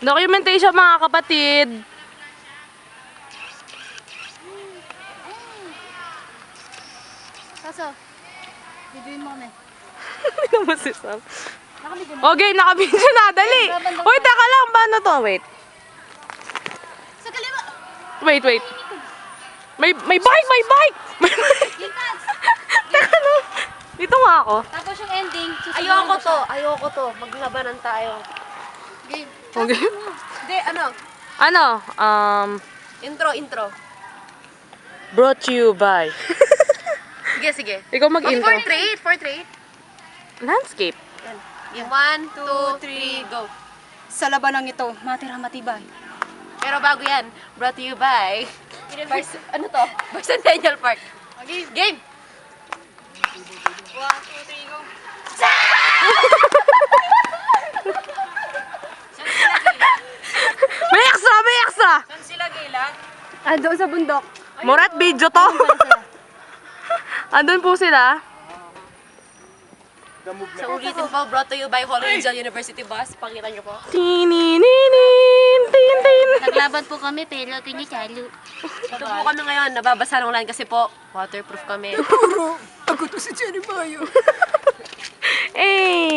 Documentation mga kapatid. Kaso, videoin mo kami. Hindi naman si Sam. Nakabidyo na. Okay, nakabidyo na. Dali. Uy, teka lang. Paano to? Wait. Sa kaliwa! Wait. May bike! May bike! Lipas! Teka lang. Dito nga ako. Tapos yung ending, Ayoko to. Maglabanan tayo. game. Okay. Hindi, ano? Ano? Intro. Brought to you by. Sige. Ikaw mag-intro. Portrait. Landscape. Game 1, 2, 3, go. Sa labanang ito, matira matibay. Pero bago yan, brought to you by... Bicentennial Park. Game! 1, 2, 3, go. May extra! Saan sila, Gayla? Doon sa bundok. Murat, video to. Andun po sila. Sa ulitin po, brought to you by Holy Angel University Bus. Pakita niyo po. Tininin, tin. Naglaban po kami pero tinisalo. Ito po kami ngayon, nababasa ng ulan kasi po, waterproof kami. Eh.